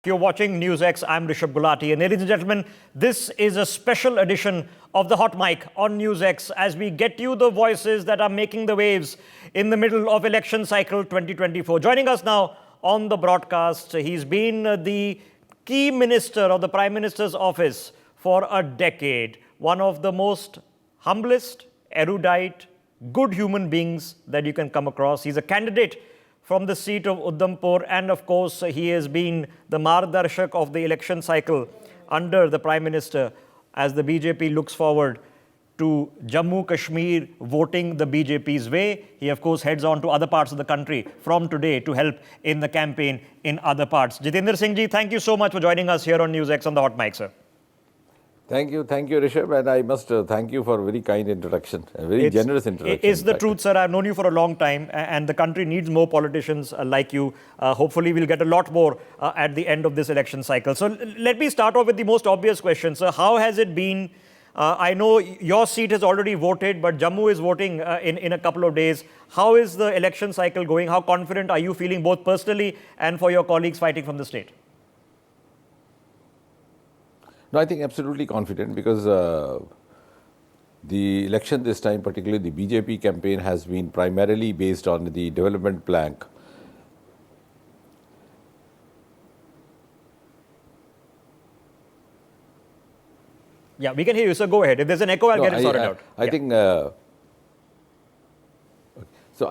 You're watching NewsX. I'm Rishabh Gulati. And ladies and gentlemen, this is a special edition of the Hot Mic on NewsX as we get you the voices that are making the waves in the middle of election cycle 2024. Joining us now on the broadcast, he's been the key minister of the Prime Minister's office for a decade. One of the most humblest, erudite, good human beings that you can come across. He's a candidate from the seat of Udhampur, and of course, he has been the margdarshak of the election cycle under the Prime Minister as the BJP looks forward to Jammu, Kashmir voting the BJP's way. He, of course, heads on to other parts of the country from today to help in the campaign in other parts. Jitendra Singh ji, thank you so much for joining us here on NewsX on the Hot Mic, sir. Thank you, Rishabh, and I must thank you for a very kind introduction, a very generous introduction. It's the truth, sir. I've known you for a long time, and the country needs more politicians like you. Hopefully, we'll get a lot more at the end of this election cycle. So let me start off with the most obvious question, sir. How has it been? I know your seat has already voted, but Jammu is voting in a couple of days. How is the election cycle going? How confident are you feeling, both personally and for your colleagues fighting from the state? No, I think absolutely confident because the election this time, particularly the BJP campaign, has been primarily based on the development plank. Yeah, we can hear you, sir. Go ahead. If there's an echo, I'll get it sorted out. I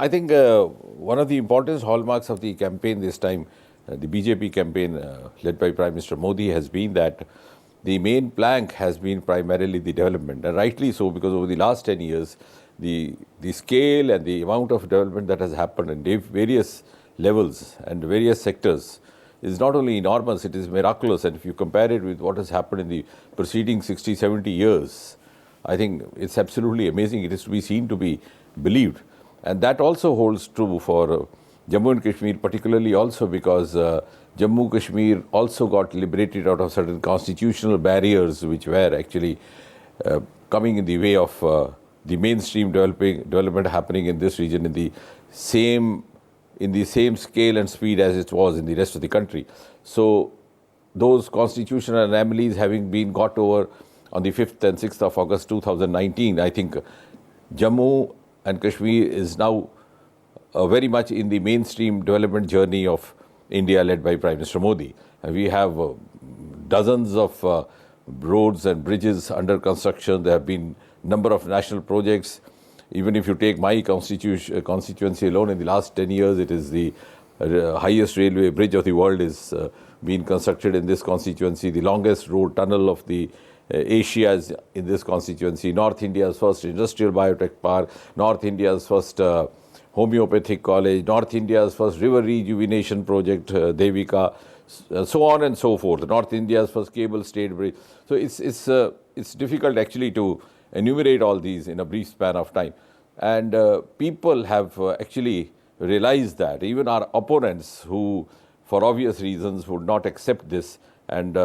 think one of the important hallmarks of the campaign this time, the BJP campaign led by Prime Minister Modi, has been that the main plank has been primarily the development, and rightly so, because over the last 10 years, the scale and the amount of development that has happened in various levels and various sectors is not only enormous, it is miraculous. And if you compare it with what has happened in the preceding 60, 70 years, I think it's absolutely amazing. It is to be seen, to be believed. And that also holds true for Jammu and Kashmir, particularly also because Jammu Kashmir also got liberated out of certain constitutional barriers which were actually coming in the way of the mainstream development happening in this region in the same scale and speed as it was in the rest of the country. So those constitutional anomalies having been got over on the 5th and 6th of August 2019, I think Jammu and Kashmir is now very much in the mainstream development journey of India led by Prime Minister Modi. And we have dozens of roads and bridges under construction. There have been a number of national projects. Even if you take my constituency alone, in the last 10 years, it is the highest railway bridge of the world is being constructed in this constituency, the longest road tunnel of the Asia is in this constituency, North India's first industrial biotech park, North India's first homeopathic college, North India's first river rejuvenation project, Devika, so on and so forth. North India's first cable stayed bridge. So it's difficult actually to enumerate all these in a brief span of time. And people have actually realized that. Even our opponents, who for obvious reasons would not accept this, and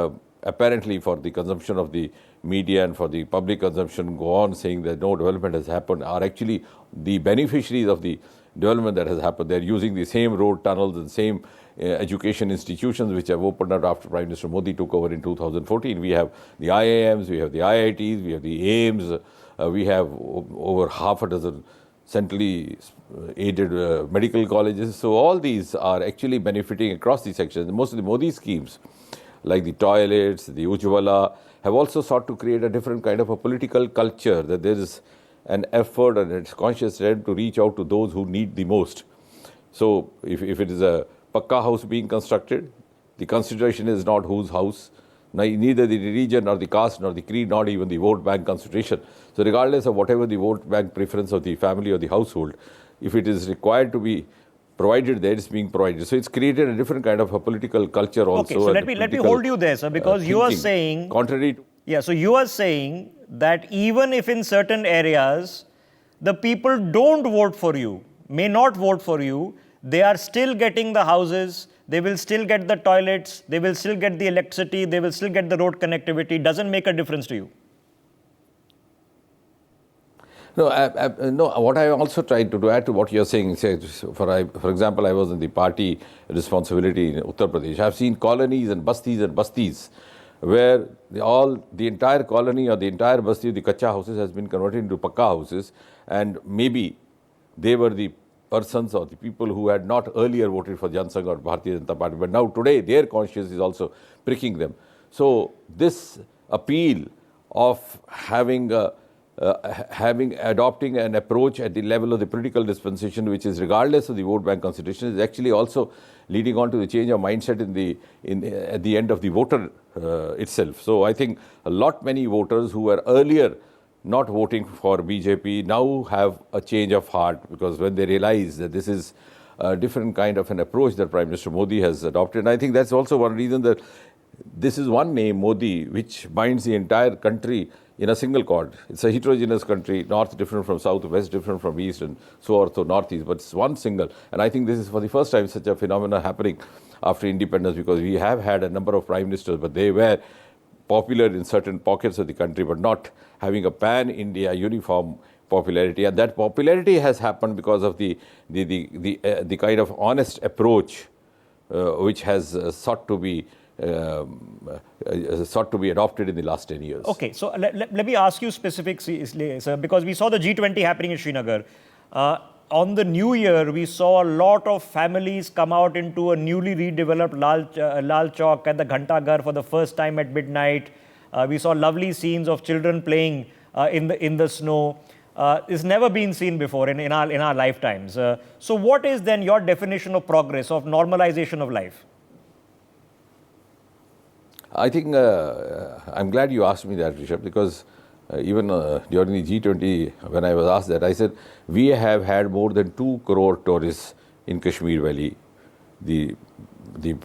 apparently for the consumption of the media and for the public consumption go on saying that no development has happened, are actually the beneficiaries of the development that has happened. They're using the same road tunnels and same education institutions which have opened up after Prime Minister Modi took over in 2014. We have the IIMs, we have the IITs, we have the AIMS, we have over half a dozen centrally aided medical colleges. So all these are actually benefiting across the sections. Most of the Modi schemes, like the toilets, the Ujjwala, have also sought to create a different kind of a political culture, that there is an effort and it's conscious attempt to reach out to those who need the most. So if it is a Pakka house being constructed, the consideration is not whose house, neither the religion nor the caste nor the creed, not even the vote bank consideration. So regardless of whatever the vote bank preference of the family or the household, if it is required to be provided there, it's being provided. So it's created a different kind of a political culture also. Okay, so let me hold you there, sir, because you are saying, contrary to, yeah, so you are saying that even if in certain areas the people don't vote for you, may not vote for you, they are still getting the houses, they will still get the toilets, they will still get the electricity, they will still get the road connectivity. Doesn't make a difference to you? No. What I also tried to add to what you're saying, say, for example, I was in the party responsibility in Uttar Pradesh. I've seen colonies and bastis, where the entire colony or the entire basti, the kacha houses has been converted into pakka houses, and maybe they were the persons or the people who had not earlier voted for Jan Sangh or Bharatiya Janata Party, but now today their conscience is also pricking them. So this appeal of adopting an approach at the level of the political dispensation, which is regardless of the vote bank consideration, is actually also leading on to the change of mindset at the end of the voter itself. So I think many voters who were earlier not voting for BJP now have a change of heart, because when they realize that this is a different kind of an approach that Prime Minister Modi has adopted. And I think that's also one reason that this is one name, Modi, which binds the entire country in a single cord. It's a heterogeneous country, north different from south, west different from east, and so on to northeast, but it's one single. And I think this is for the first time such a phenomenon happening after independence, because we have had a number of prime ministers, but they were popular in certain pockets of the country, but not having a pan-India uniform popularity. And that popularity has happened because of the kind of honest approach which has sought to be adopted in the last 10 years. Okay, so let me ask you specifics, sir, because we saw the G20 happening in Srinagar. On the New Year, we saw a lot of families come out into a newly redeveloped Lal Chowk at the Ghanta Ghar for the first time at midnight. We saw lovely scenes of children playing in the snow. It's never been seen before in our lifetimes. So what is then your definition of progress, of normalization of life? I think I'm glad you asked me that, Rishabh, because even during the G20, when I was asked that, I said, we have had more than 2 crore tourists in Kashmir Valley the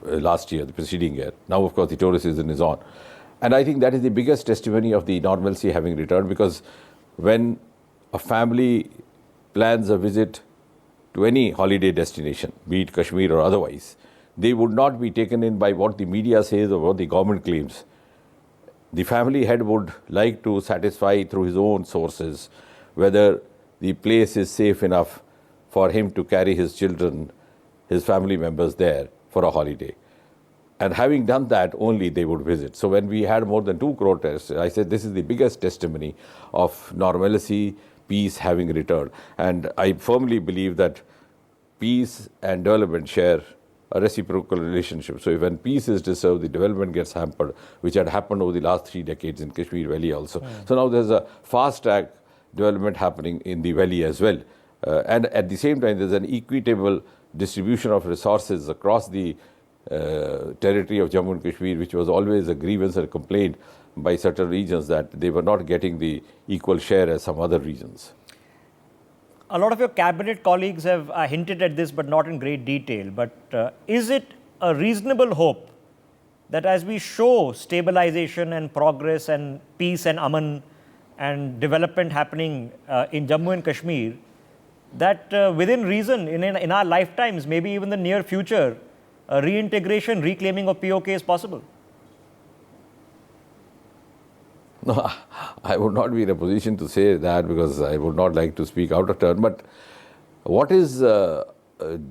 last year, the preceding year. Now, of course, the tourist season is on. And I think that is the biggest testimony of the normalcy having returned, because when a family plans a visit to any holiday destination, be it Kashmir or otherwise, they would not be taken in by what the media says or what the government claims. The family head would like to satisfy through his own sources whether the place is safe enough for him to carry his children, his family members there for a holiday. And having done that, only they would visit. So when we had more than 2 crore tourists, I said this is the biggest testimony of normalcy, peace having returned. And I firmly believe that peace and development share a reciprocal relationship. So when peace is disturbed, the development gets hampered, which had happened over the last 3 decades in Kashmir Valley also. So now there's a fast-track development happening in the valley as well. And at the same time, there's an equitable distribution of resources across the territory of Jammu and Kashmir, which was always a grievance and a complaint by certain regions that they were not getting the equal share as some other regions. A lot of your cabinet colleagues have hinted at this, but not in great detail. But is it a reasonable hope that as we show stabilization and progress and peace and aman and development happening in Jammu and Kashmir, that within reason, in our lifetimes, maybe even the near future, reintegration, reclaiming of POK is possible? No, I would not be in a position to say that, because I would not like to speak out of turn. But what is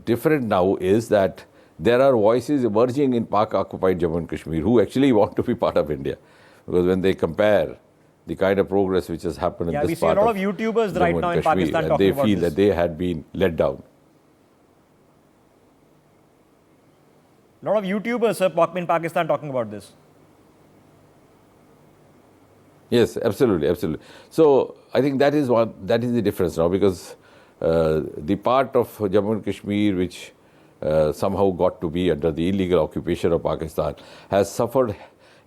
different now is that there are voices emerging in Pak-occupied Jammu and Kashmir who actually want to be part of India. Because when they compare the kind of progress which has happened in this part of we see a lot of YouTubers right now in Kashmir, Pakistan talking about this. They feel that they had been let down. A lot of YouTubers in Pakistan talking about this. Yes, absolutely, absolutely. So I think that is the difference now, because the part of Jammu and Kashmir which somehow got to be under the illegal occupation of Pakistan has suffered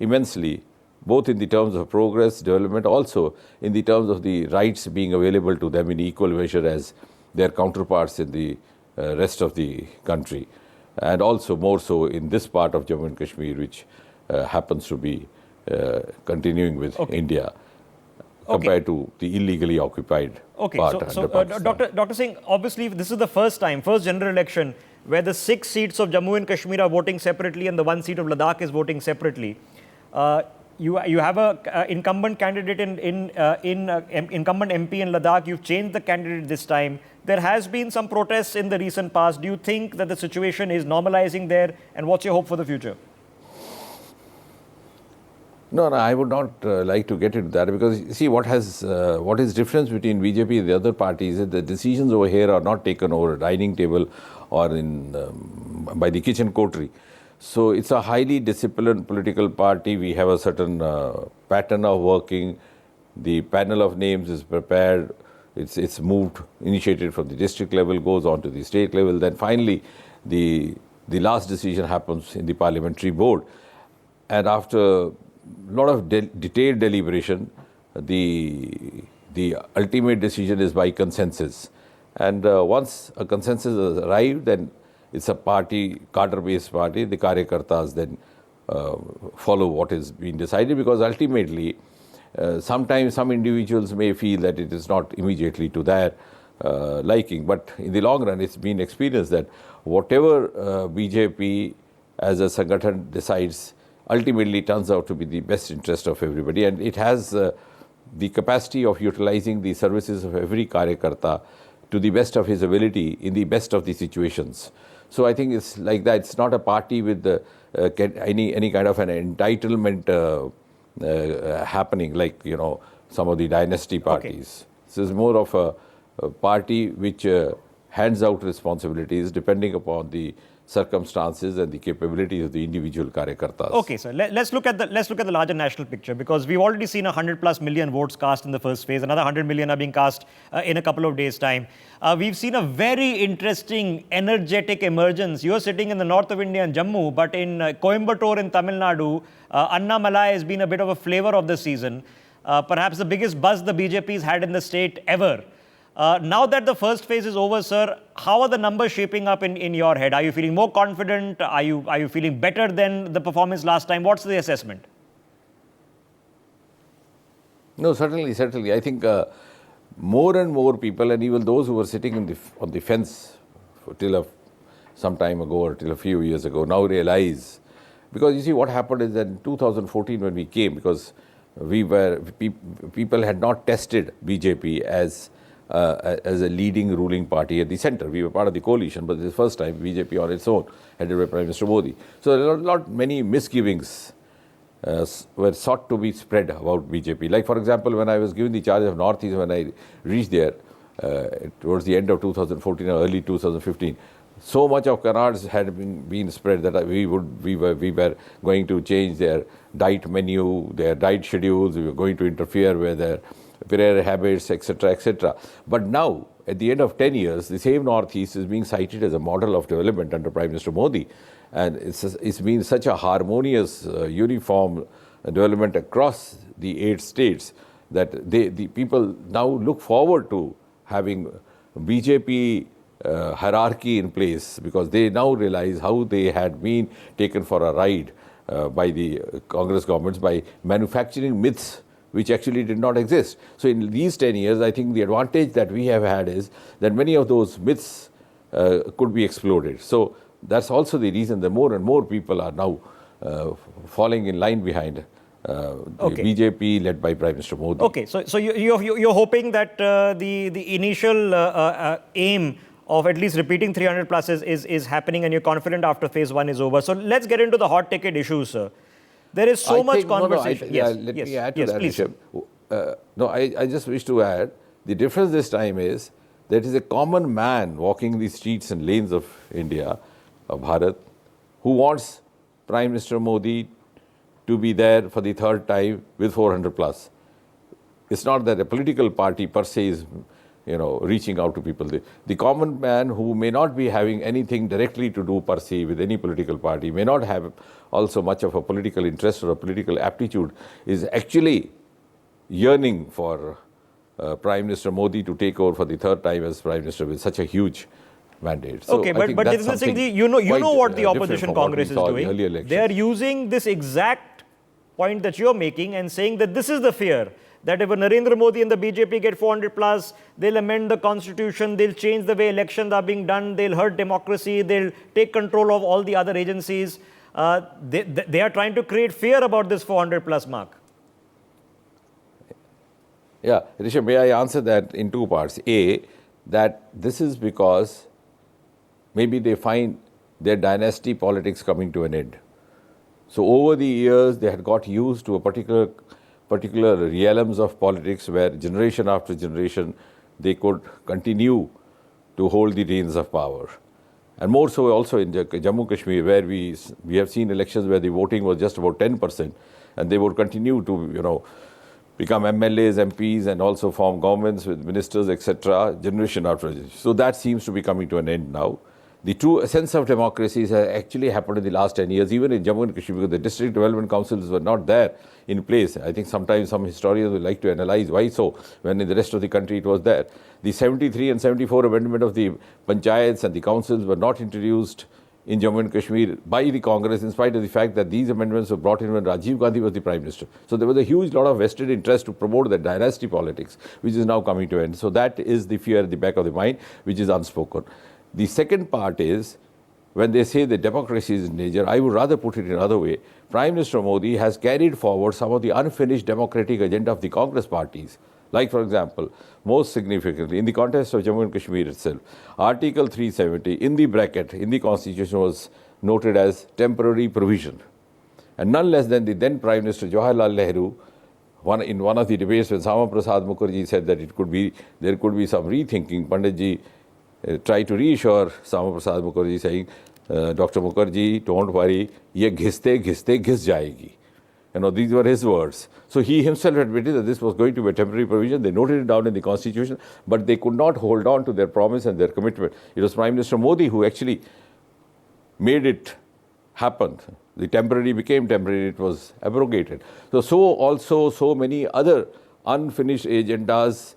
immensely, both in the terms of progress, development, also in the terms of the rights being available to them in equal measure as their counterparts in the rest of the country, and also more so in this part of Jammu and Kashmir, which happens to be continuing with India compared to the illegally occupied part under Pakistan. Dr. Singh, obviously this is the first general election where the 6 seats of Jammu and Kashmir are voting separately and the 1 seat of Ladakh is voting separately. you have a incumbent candidate incumbent MP in Ladakh. You've changed the candidate this time. There has been some protests in the recent past. Do you think that the situation is normalizing there? And what's your hope for the future? No, I would not like to get into that, because see what is difference between BJP and the other parties is the decisions over here are not taken over a dining table or by the kitchen coterie. So it's a highly disciplined political party. We have a certain pattern of working. The panel of names is prepared. It's moved, initiated from the district level, goes on to the state level. Then finally, the last decision happens in the parliamentary board. And after a lot of detailed deliberation, the ultimate decision is by consensus. And once a consensus is arrived, then it's a party, cadre-based party. The Karyakartas then follow what is being decided, because ultimately, sometimes some individuals may feel that it is not immediately to their liking. But in the long run, it's been experienced that whatever BJP as a Sangathan decides ultimately turns out to be the best interest of everybody. And it has the capacity of utilizing the services of every Karyakarta to the best of his ability in the best of the situations. So I think it's like that. It's not a party with any kind of an entitlement happening, like, some of the dynasty parties. Okay. This is more of a party which hands out responsibilities depending upon the circumstances and the capabilities of the individual Karyakartas. Okay, so let's look at the larger national picture, because we've already seen 100+ million votes cast in the first phase. Another 100 million are being cast in a couple of days' time. We've seen a very interesting, energetic emergence. You're sitting in the north of India in Jammu, but in Coimbatore in Tamil Nadu, Anna Malai has been a bit of a flavor of the season. Perhaps the biggest buzz the BJP's had in the state ever. Now that the first phase is over, sir, how are the numbers shaping up in your head? Are you feeling more confident? Are you feeling better than the performance last time? What's the assessment? No, certainly. I think more and more people, and even those who were sitting on the fence till some time ago or till a few years ago, now realize. Because you see, what happened is that in 2014 when we came, because people had not tested BJP as a leading ruling party at the center. We were part of the coalition, but this is the first time BJP on its own, headed by Prime Minister Modi. So there are many misgivings were sought to be spread about BJP. Like, for example, when I was given the charge of Northeast, when I reached there towards the end of 2014 or early 2015, so much of canards had been spread that we were going to change their diet menu, their diet schedules. We were going to interfere with their prayer habits, etc., etc. But now, at the end of 10 years, the same Northeast is being cited as a model of development under Prime Minister Modi. And it's been such a harmonious, uniform development across the 8 states that the people now look forward to having BJP hierarchy in place, because they now realize how they had been taken for a ride by the Congress governments by manufacturing myths which actually did not exist. So in these 10 years, I think the advantage that we have had is that many of those myths could be exploded. So that's also the reason that more and more people are now falling in line behind the BJP led by Prime Minister Modi. Okay, so you're hoping that the initial aim of at least repeating 300 plus is happening, and you're confident after phase 1 is over. So let's get into the hot ticket issues, sir. There is so much conversation. Let me add to that, Rishabh. I just wish to add, the difference this time is that is a common man walking the streets and lanes of India, of Bharat, who wants Prime Minister Modi to be there for the third time with 400 plus. It's not that a political party per se is reaching out to people. The common man who may not be having anything directly to do per se with any political party, may not have also much of a political interest or a political aptitude, is actually yearning for Prime Minister Modi to take over for the third time as Prime Minister with such a huge mandate. So okay, but Jitendra Singh, you know what the opposition Congress is doing? They are using this exact point that you're making and saying that this is the fear, that if Narendra Modi and the BJP get 400 plus, they'll amend the constitution, they'll change the way elections are being done, they'll hurt democracy, they'll take control of all the other agencies. they are trying to create fear about this 400 plus mark. Yeah, Rishabh, may I answer that in two parts? A, that this is because maybe they find their dynasty politics coming to an end. So over the years, they had got used to a particular realms of politics where generation after generation, they could continue to hold the reins of power. And more so also in Jammu Kashmir, where we have seen elections where the voting was just about 10%, and they would continue to, become MLAs, MPs, and also form governments with ministers, etc., generation after generation. So that seems to be coming to an end now. The true sense of democracy has actually happened in the last 10 years, even in Jammu and Kashmir, because the district development councils were not there in place. I think sometimes some historians would like to analyze why so, when in the rest of the country it was there. The 73 and 74 amendment of the panchayats and the councils were not introduced in Jammu and Kashmir by the Congress, in spite of the fact that these amendments were brought in when Rajiv Gandhi was the Prime Minister. So there was a huge lot of vested interest to promote the dynasty politics, which is now coming to an end. So that is the fear at the back of the mind, which is unspoken. The second part is, when they say that democracy is in danger, I would rather put it in another way. Prime Minister Modi has carried forward some of the unfinished democratic agenda of the Congress parties. Like, for example, most significantly, in the context of Jammu and Kashmir itself, Article 370 in the bracket in the Constitution was noted as temporary provision. And none less than the then Prime Minister Jawaharlal Nehru, in one of the debates when Sama Prasad Mukherjee said that there could be some rethinking, Panditji tried to reassure Sama Prasad Mukherjee, saying, Dr. Mukherjee, don't worry, ye ghiste ghiste ghis jayegi. These were his words. So he himself admitted that this was going to be a temporary provision. They noted it down in the Constitution, but they could not hold on to their promise and their commitment. It was Prime Minister Modi who actually made it happen. The temporary became temporary, it was abrogated. So many other unfinished agendas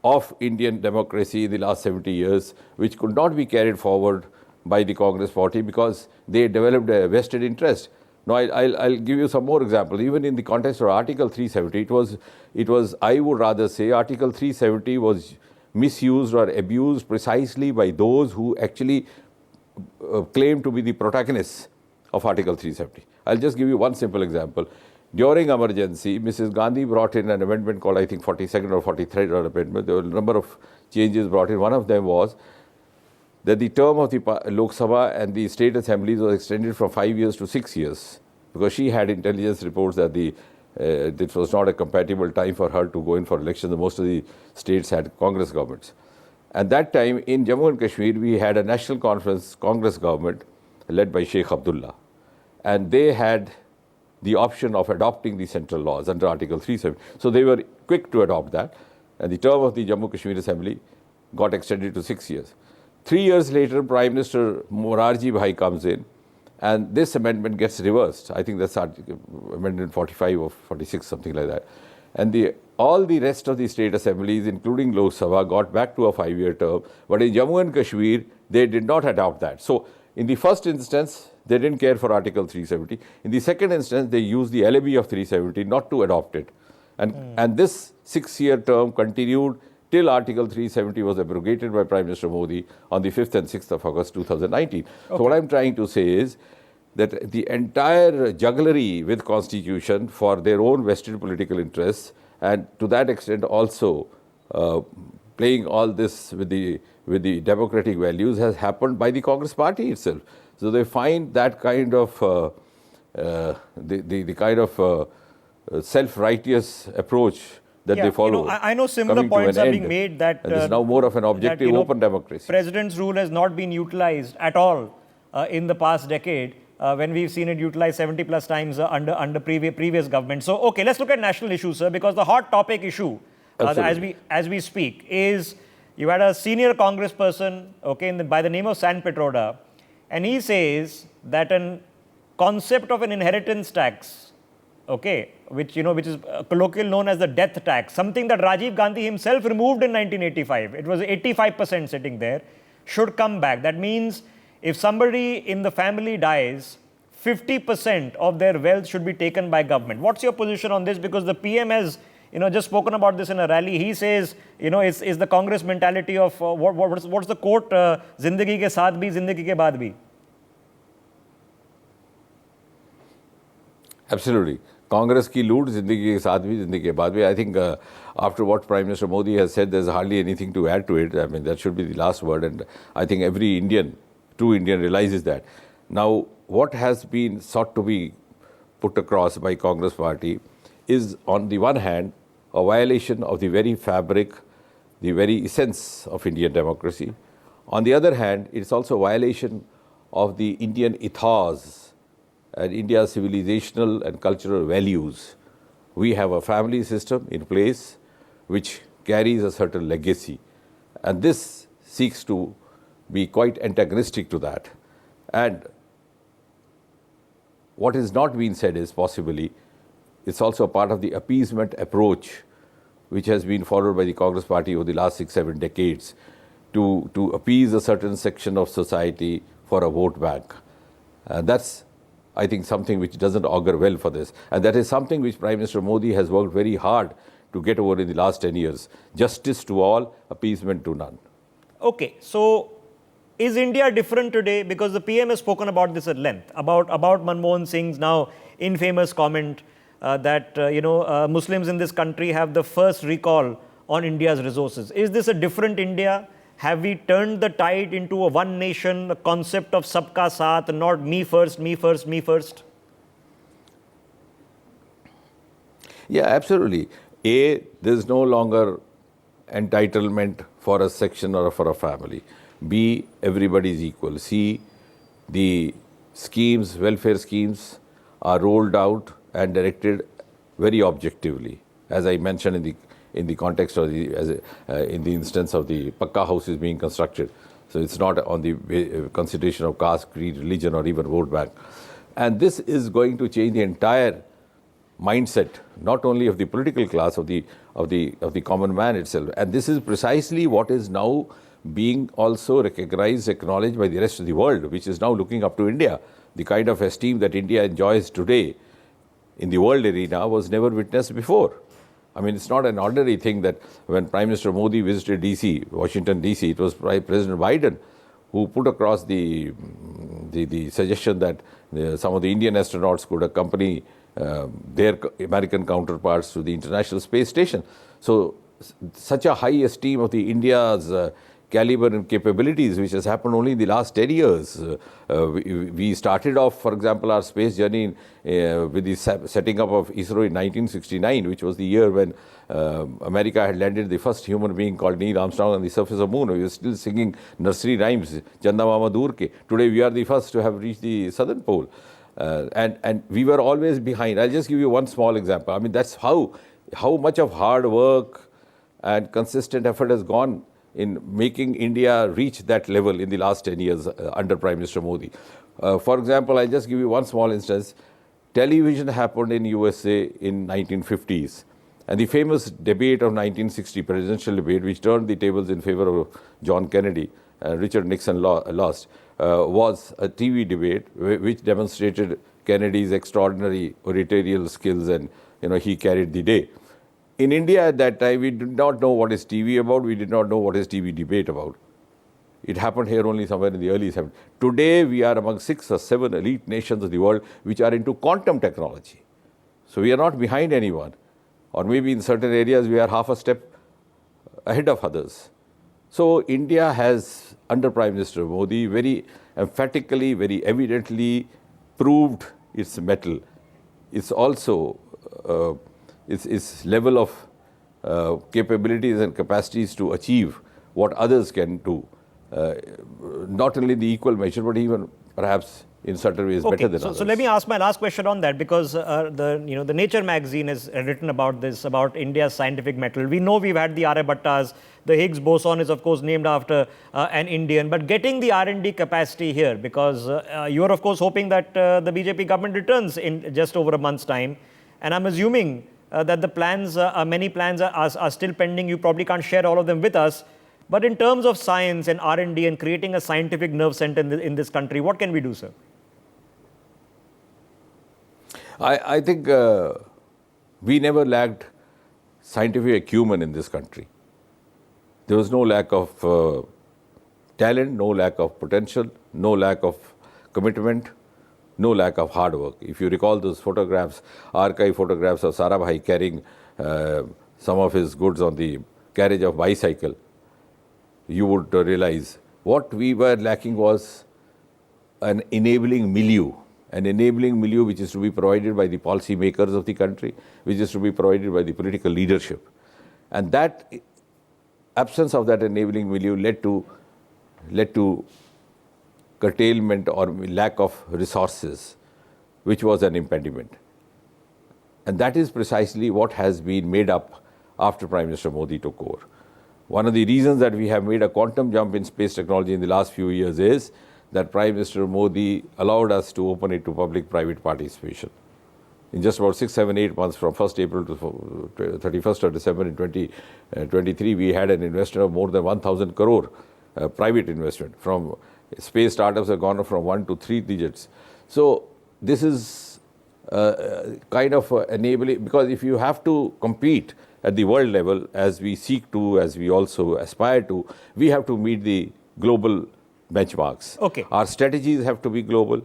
of Indian democracy in the last 70 years, which could not be carried forward by the Congress party because they developed a vested interest. Now, I'll give you some more examples. Even in the context of Article 370, it was, I would rather say, Article 370 was misused or abused precisely by those who actually claim to be the protagonists of Article 370. I'll just give you one simple example. During emergency, Mrs. Gandhi brought in an amendment called, I think, 42nd or 43rd amendment. There were a number of changes brought in. One of them was that the term of the Lok Sabha and the state assemblies was extended from 5 years to 6 years, because she had intelligence reports that this was not a compatible time for her to go in for elections. Most of the states had Congress governments. At that time, in Jammu and Kashmir, we had a national conference Congress government led by Sheikh Abdullah. And they had the option of adopting the central laws under Article 370. So they were quick to adopt that. And the term of the Jammu Kashmir Assembly got extended to 6 years. 3 years later, Prime Minister Morarji Bhai comes in, and this amendment gets reversed. I think that's Amendment 45 or 46, something like that. And all the rest of the state assemblies, including Lok Sabha, got back to a 5-year term. But in Jammu and Kashmir, they did not adopt that. So in the first instance, they didn't care for Article 370. In the second instance, they used the alibi of 370 not to adopt it. And this 6-year term continued till Article 370 was abrogated by Prime Minister Modi on the 5th and 6th of August 2019. Okay. So what I'm trying to say is that the entire jugglery with Constitution for their own vested political interests, and to that extent also playing all this with the democratic values, has happened by the Congress party itself. So they find that kind of self-righteous approach that they follow. I know similar points are being made that this is now more of an objective, open democracy. President's rule has not been utilized at all in the past decade, when we've seen it utilized 70 plus times under previous government. So, okay, let's look at national issues, sir, because the hot topic issue as we speak is, you had a senior congressperson, okay, by the name of San Petroda, and he says that a concept of an inheritance tax, okay, which is colloquially known as the death tax, something that Rajiv Gandhi himself removed in 1985. It was 85% sitting there, should come back. That means if somebody in the family dies, 50% of their wealth should be taken by government. What's your position on this? Because the PM has just spoken about this in a rally. He says, it's the Congress mentality of, what's the quote? Zindagi ke saath bhi, zindagi ke baad bhi. Absolutely. Congress की लूट जिंदगी के साथ भी जिंदगी के बाद भी. I think after what Prime Minister Modi has said, there's hardly anything to add to it. I mean, that should be the last word, and I think every Indian, true Indian, realizes that. Now, what has been sought to be put across by Congress Party is, on the one hand, a violation of the very fabric, the very essence of Indian democracy. On the other hand, it's also a violation of the Indian ethos and India's civilizational and cultural values. We have a family system in place which carries a certain legacy, and this seeks to be quite antagonistic to that. And what is not being said is possibly it's also a part of the appeasement approach which has been followed by the Congress Party over the last 6-7 decades to appease a certain section of society for a vote bank. That's, I think, something which doesn't augur well for this. And that is something which Prime Minister Modi has worked very hard to get over in the last 10 years. Justice to all, appeasement to none. Okay, so is India different today? Because the PM has spoken about this at length, about Manmohan Singh's now infamous comment that Muslims in this country have the first recall on India's resources. Is this a different India? Have we turned the tide into a one nation, a concept of sabka saath, not me first, me first, me first? Yeah, absolutely. A, there's no longer entitlement for a section or for a family. B, everybody is equal. C, the schemes, welfare schemes are rolled out and directed very objectively. As I mentioned in the context of in the instance of the Pakka houses being constructed. So it's not on the consideration of caste, creed, religion, or even vote bank. And this is going to change the entire mindset, not only of the political class, of the common man itself. And this is precisely what is now being also recognized, acknowledged by the rest of the world, which is now looking up to India. The kind of esteem that India enjoys today in the world arena was never witnessed before. I mean, it's not an ordinary thing that when Prime Minister Modi visited DC, Washington DC, it was President Biden who put across the suggestion that some of the Indian astronauts could accompany their American counterparts to the International Space Station. So, such a high esteem of the India's caliber and capabilities, which has happened only in the last 10 years. We started off, for example, our space journey with the setting up of ISRO in 1969, which was the year when America had landed the first human being called Neil Armstrong on the surface of the moon. We were still singing nursery rhymes, Chanda Mama Dur Ke. Today we are the first to have reached the southern pole. And we were always behind. I'll just give you one small example. I mean, that's how much of hard work and consistent effort has gone in making India reach that level in the last 10 years under Prime Minister Modi. For example, I'll just give you one small instance. Television happened in USA in 1950s. And the famous debate of 1960, presidential debate, which turned the tables in favor of John Kennedy, Richard Nixon lost, was a TV debate which demonstrated Kennedy's extraordinary oratorial skills, and he carried the day. In India at that time, we did not know what is TV about. We did not know what is TV debate about. It happened here only somewhere in the early 70s. Today, we are among 6 or 7 elite nations of the world which are into quantum technology. So we are not behind anyone. Or maybe in certain areas, we are half a step ahead of others. So India has, under Prime Minister Modi, very emphatically, very evidently proved its mettle. It's also its level of capabilities and capacities to achieve what others can do. Not only the equal measure, but even perhaps in certain ways better than others. So let me ask my last question on that, because the Nature magazine has written about this, about India's scientific mettle. We know we've had the Aryabhattas. The Higgs boson is, of course, named after an Indian. But getting the R&D capacity here, because you're, of course, hoping that the BJP government returns in just over a month's time. And I'm assuming that the plans, many plans are still pending. You probably can't share all of them with us. But in terms of science and R&D and creating a scientific nerve center in this country, what can we do, sir? I think we never lacked scientific acumen in this country. There was no lack of talent, no lack of potential, no lack of commitment. no lack of hard work. If you recall those photographs, archive photographs of Sarabhai carrying some of his goods on the carriage of bicycle, you would realize what we were lacking was an enabling milieu which is to be provided by the policy makers of the country, which is to be provided by the political leadership. And that absence of that enabling milieu led to curtailment or lack of resources, which was an impediment. And that is precisely what has been made up after Prime Minister Modi took over. One of the reasons that we have made a quantum jump in space technology in the last few years is that Prime Minister Modi allowed us to open it to public-private participation. In just about 6, 7, 8 months, from 1st April to 31st of December in 2023, we had an investment of more than 1,000 crore private investment. From space startups have gone up from 1 to 3 digits. So this is kind of enabling, because if you have to compete at the world level, as we seek to, as we also aspire to, we have to meet the global benchmarks. Okay. Our strategies have to be global.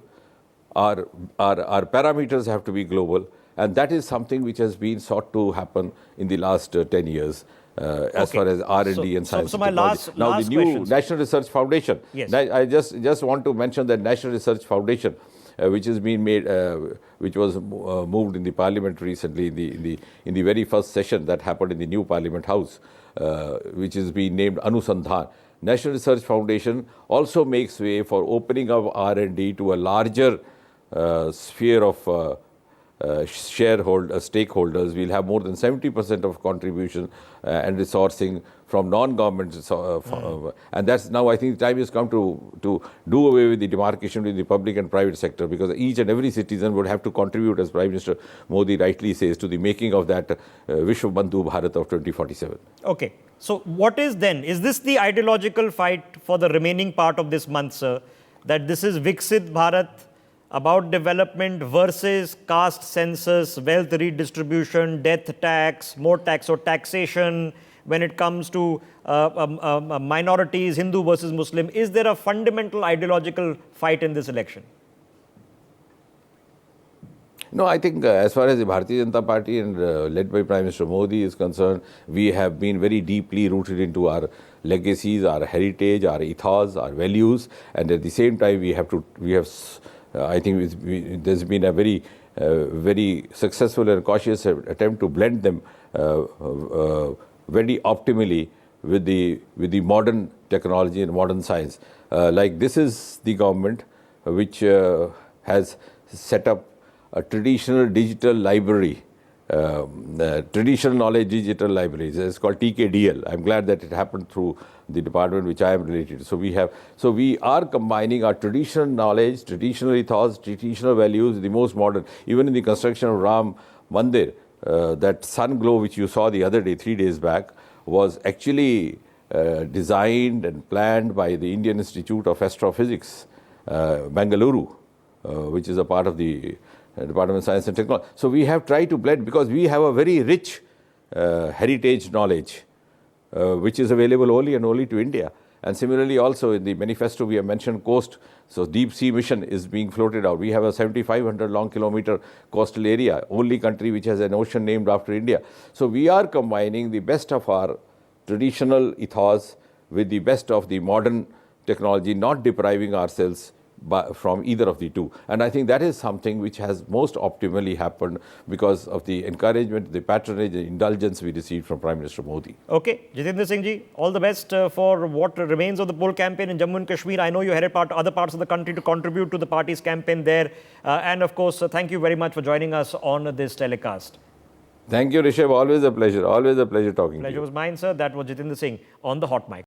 Our parameters have to be global. And that is something which has been sought to happen in the last 10 years. As far as R&D and science. So my last now last the new question, National Research Foundation. Yes. I just want to mention that National Research Foundation, which has been made, which was moved in the Parliament recently in the very first session that happened in the new Parliament House, which is being named Anusandhan. National Research Foundation also makes way for opening up R&D to a larger sphere of stakeholders. We'll have more than 70% of contribution and resourcing from non-government, and that's now, I think, the time has come to do away with the demarcation between the public and private sector, because each and every citizen would have to contribute, as Prime Minister Modi rightly says, to the making of that Vishwa Bandhu Bharat of 2047. Okay. So what is then? Is this the ideological fight for the remaining part of this month, sir? That this is Viksit Bharat, about development versus caste census, wealth redistribution, death tax, more tax or taxation when it comes to minorities, Hindu versus Muslim? Is there a fundamental ideological fight in this election? No, I think as far as the Bharatiya Janata Party and led by Prime Minister Modi is concerned, we have been very deeply rooted into our legacies, our heritage, our ethos, our values, and at the same time I think there's been a very successful and cautious attempt to blend them very optimally with the modern technology and modern science. Like this is the government which has set up a traditional digital library, traditional knowledge digital libraries. It's called TKDL. I'm glad that it happened through the department which I am related to. So we are combining our traditional knowledge, traditional ethos, traditional values, the most modern. Even in the construction of Ram Mandir, that sun glow which you saw the other day, 3 days back, was actually designed and planned by the Indian Institute of Astrophysics, Bengaluru, which is a part of the Department of Science and Technology. So we have tried to blend, because we have a very rich heritage knowledge, which is available only and only to India. And similarly also in the manifesto we have mentioned coast. So deep sea mission is being floated out. We have a 7,500 long kilometer coastal area, only country which has an ocean named after India. So we are combining the best of our traditional ethos with the best of the modern technology, not depriving ourselves from either of the two. And I think that is something which has most optimally happened because of the encouragement, the patronage, the indulgence we received from Prime Minister Modi. Okay, Jitendra Singh ji, all the best for what remains of the poll campaign in Jammu and Kashmir. I know you headed other parts of the country to contribute to the party's campaign there. And of course, thank you very much for joining us on this telecast. Thank you, Rishabh. Always a pleasure. Always a pleasure talking to you. Pleasure was mine, sir. That was Jitendra Singh on the Hot Mic.